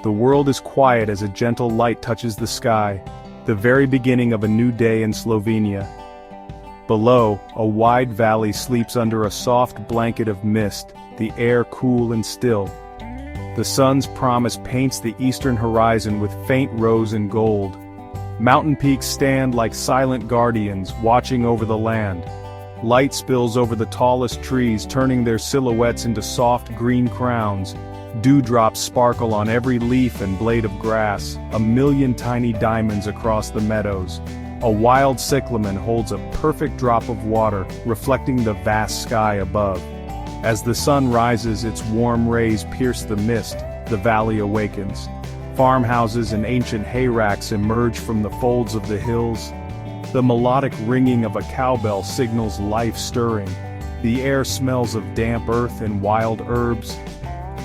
the world is quiet as a gentle light touches the sky, the very beginning of a new day in Slovenia. Below, a wide valley sleeps under a soft blanket of mist, the air cool and still. The sun's promise paints the eastern horizon with faint rose and gold. Mountain peaks stand like silent guardians, watching over the land. Light spills over the tallest trees, turning their silhouettes into soft green crowns. Dewdrops sparkle on every leaf and blade of grass, a million tiny diamonds across the meadows. A wild cyclamen holds a perfect drop of water, reflecting the vast sky above. As the sun rises, its warm rays pierce the mist, the valley awakens. Farmhouses and ancient hayracks emerge from the folds of the hills. The melodic ringing of a cowbell signals life stirring. The air smells of damp earth and wild herbs.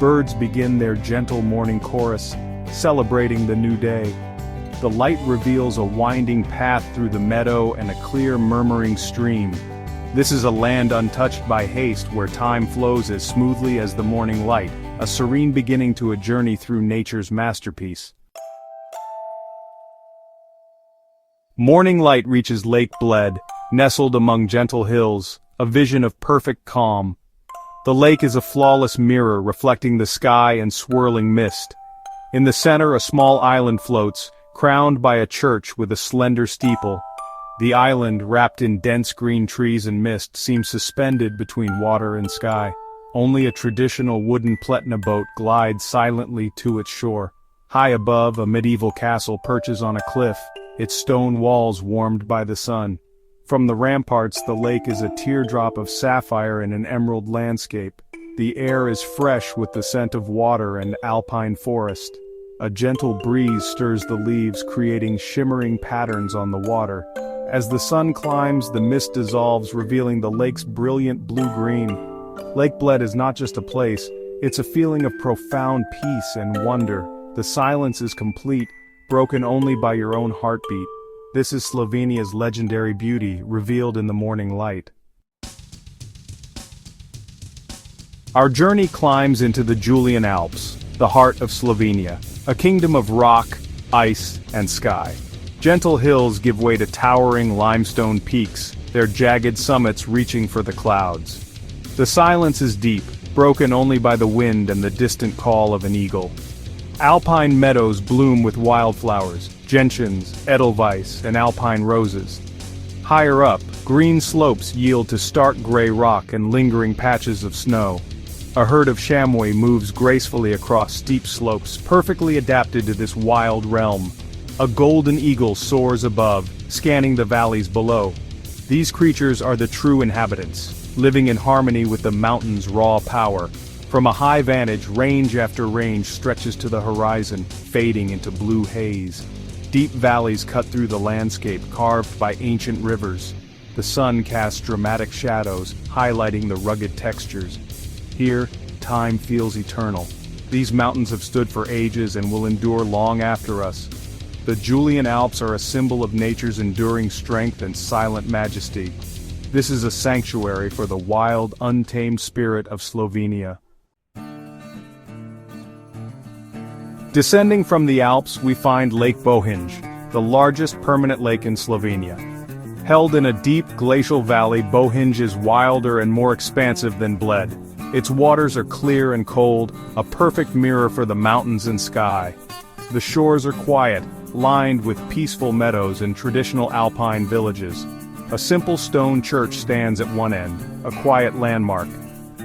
Birds begin their gentle morning chorus, celebrating the new day. The light reveals a winding path through the meadow and a clear murmuring stream. This is a land untouched by haste, where time flows as smoothly as the morning light, a serene beginning to a journey through nature's masterpiece. Morning light reaches Lake Bled, nestled among gentle hills, a vision of perfect calm. The lake is a flawless mirror reflecting the sky and swirling mist. In the center, a small island floats, crowned by a church with a slender steeple. The island, wrapped in dense green trees and mist, seems suspended between water and sky. Only a traditional wooden pletna boat glides silently to its shore. High above, a medieval castle perches on a cliff, its stone walls warmed by the sun. From the ramparts, the lake is a teardrop of sapphire in an emerald landscape. The air is fresh with the scent of water and alpine forest. A gentle breeze stirs the leaves, creating shimmering patterns on the water. As the sun climbs, the mist dissolves, revealing the lake's brilliant blue-green. Lake Bled is not just a place, it's a feeling of profound peace and wonder. The silence is complete, broken only by your own heartbeat. This is Slovenia's legendary beauty, revealed in the morning light. Our journey climbs into the Julian Alps, the heart of Slovenia, a kingdom of rock, ice, and sky. Gentle hills give way to towering limestone peaks, their jagged summits reaching for the clouds. The silence is deep, broken only by the wind and the distant call of an eagle. Alpine meadows bloom with wildflowers, gentians, edelweiss, and alpine roses. Higher up, green slopes yield to stark gray rock and lingering patches of snow. A herd of chamois moves gracefully across steep slopes, perfectly adapted to this wild realm. A golden eagle soars above, scanning the valleys below. These creatures are the true inhabitants, living in harmony with the mountain's raw power. From a high vantage, range after range stretches to the horizon, fading into blue haze. Deep valleys cut through the landscape, carved by ancient rivers. The sun casts dramatic shadows, highlighting the rugged textures. Here, time feels eternal. These mountains have stood for ages and will endure long after us. The Julian Alps are a symbol of nature's enduring strength and silent majesty. This is a sanctuary for the wild, untamed spirit of Slovenia. Descending from the Alps, we find Lake Bohinj, the largest permanent lake in Slovenia. Held in a deep glacial valley, Bohinj is wilder and more expansive than Bled. Its waters are clear and cold, a perfect mirror for the mountains and sky. The shores are quiet, lined with peaceful meadows and traditional alpine villages. A simple stone church stands at one end, a quiet landmark.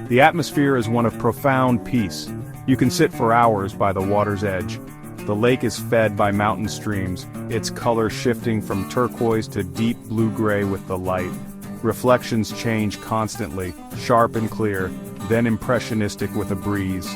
The atmosphere is one of profound peace. You can sit for hours by the water's edge. The lake is fed by mountain streams, its color shifting from turquoise to deep blue-gray with the light. Reflections change constantly, sharp and clear, then impressionistic with a breeze.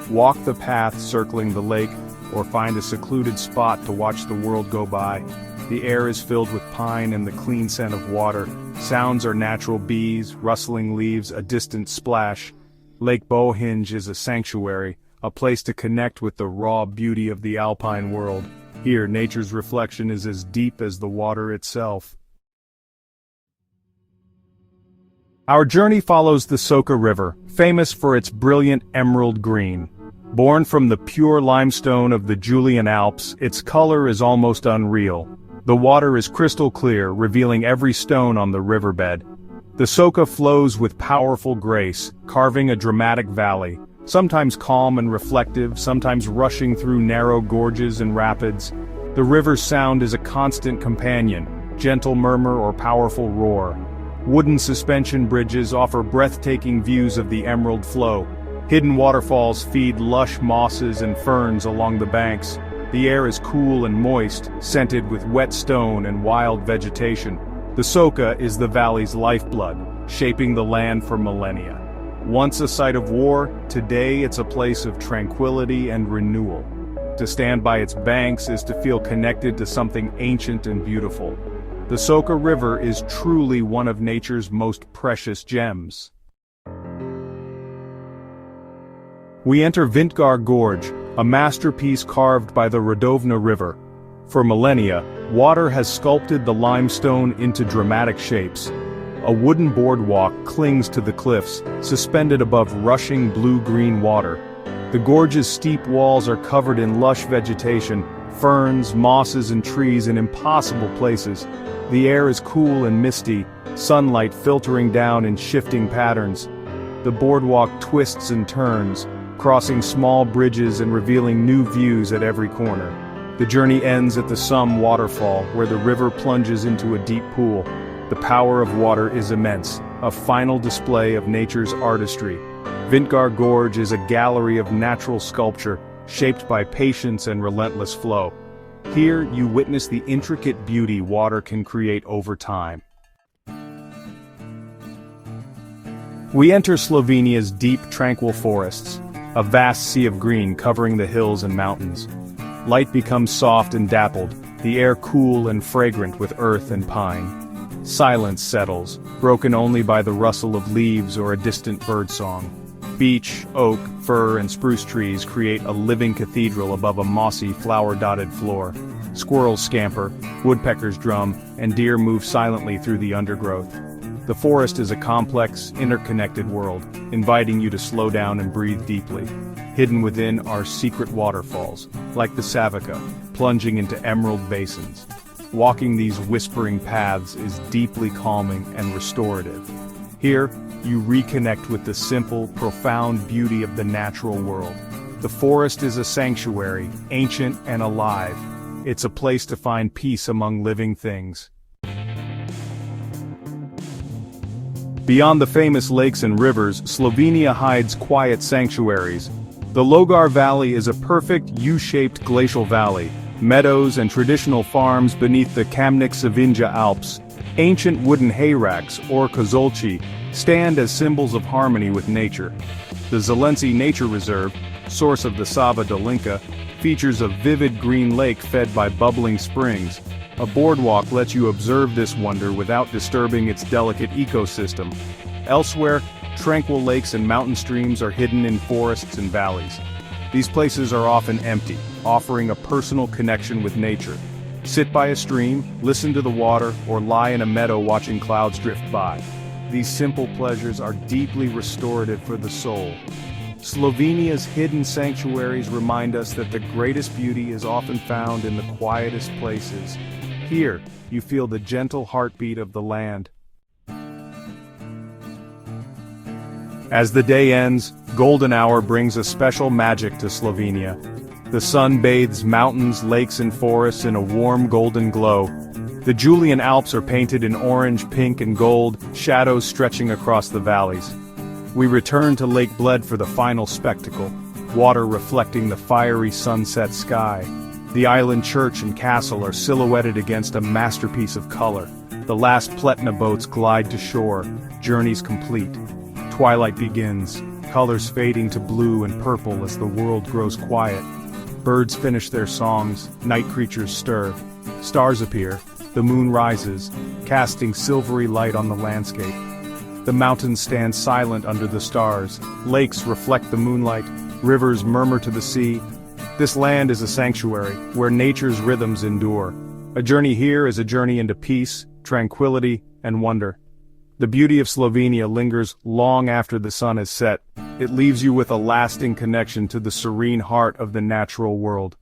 Walk the path circling the lake, or find a secluded spot to watch the world go by. The air is filled with pine and the clean scent of water. Sounds are natural bees, rustling leaves, a distant splash. Lake Bohinj is a sanctuary, a place to connect with the raw beauty of the alpine world. Here, nature's reflection is as deep as the water itself. Our journey follows the Soka River, famous for its brilliant emerald green. Born from the pure limestone of the Julian Alps, its color is almost unreal. The water is crystal clear, revealing every stone on the riverbed. The Soka flows with powerful grace, carving a dramatic valley, sometimes calm and reflective, sometimes rushing through narrow gorges and rapids. The river's sound is a constant companion, gentle murmur or powerful roar. Wooden suspension bridges offer breathtaking views of the emerald flow. Hidden waterfalls feed lush mosses and ferns along the banks. The air is cool and moist, scented with wet stone and wild vegetation. The Soka is the valley's lifeblood, shaping the land for millennia. Once a site of war, today it's a place of tranquility and renewal. To stand by its banks is to feel connected to something ancient and beautiful. The Soka River is truly one of nature's most precious gems. We enter Vintgar Gorge, a masterpiece carved by the Radovna River. For millennia, water has sculpted the limestone into dramatic shapes. A wooden boardwalk clings to the cliffs, suspended above rushing blue-green water. The gorge's steep walls are covered in lush vegetation, ferns, mosses and trees in impossible places. The air is cool and misty, sunlight filtering down in shifting patterns. The boardwalk twists and turns, crossing small bridges and revealing new views at every corner. The journey ends at the Sum waterfall, where the river plunges into a deep pool. The power of water is immense, a final display of nature's artistry. Vintgar Gorge is a gallery of natural sculpture, shaped by patience and relentless flow. Here, you witness the intricate beauty water can create over time. We enter Slovenia's deep, tranquil forests, a vast sea of green covering the hills and mountains. Light becomes soft and dappled, the air cool and fragrant with earth and pine. Silence settles, broken only by the rustle of leaves or a distant birdsong. Beech, oak, fir, and spruce trees create a living cathedral above a mossy, flower-dotted floor. Squirrels scamper, woodpeckers drum, and deer move silently through the undergrowth. The forest is a complex, interconnected world, inviting you to slow down and breathe deeply. Hidden within are secret waterfalls, like the Savica, plunging into emerald basins. Walking these whispering paths is deeply calming and restorative. Here, you reconnect with the simple, profound beauty of the natural world. The forest is a sanctuary, ancient and alive. It's a place to find peace among living things. Beyond the famous lakes and rivers, Slovenia hides quiet sanctuaries. The Logar Valley is a perfect U-shaped glacial valley, meadows and traditional farms beneath the Kamnik-Savinja Alps. Ancient wooden hayracks, or kozolci, stand as symbols of harmony with nature. The Zelenci Nature Reserve, source of the Sava Dolinka, features a vivid green lake fed by bubbling springs. A boardwalk lets you observe this wonder without disturbing its delicate ecosystem. Elsewhere, tranquil lakes and mountain streams are hidden in forests and valleys. These places are often empty, offering a personal connection with nature. Sit by a stream, listen to the water, or lie in a meadow watching clouds drift by. These simple pleasures are deeply restorative for the soul. Slovenia's hidden sanctuaries remind us that the greatest beauty is often found in the quietest places. Here, you feel the gentle heartbeat of the land. As the day ends, golden hour brings a special magic to Slovenia. The sun bathes mountains, lakes and forests in a warm golden glow. The Julian Alps are painted in orange, pink and gold, shadows stretching across the valleys. We return to Lake Bled for the final spectacle, water reflecting the fiery sunset sky. The island church and castle are silhouetted against a masterpiece of color. The last Pletna boats glide to shore, journeys complete. Twilight begins, colors fading to blue and purple as the world grows quiet. Birds finish their songs, night creatures stir. Stars appear, the moon rises, casting silvery light on the landscape. The mountains stand silent under the stars, lakes reflect the moonlight, rivers murmur to the sea. This land is a sanctuary, where nature's rhythms endure. A journey here is a journey into peace, tranquility, and wonder. The beauty of Slovenia lingers long after the sun has set, it leaves you with a lasting connection to the serene heart of the natural world.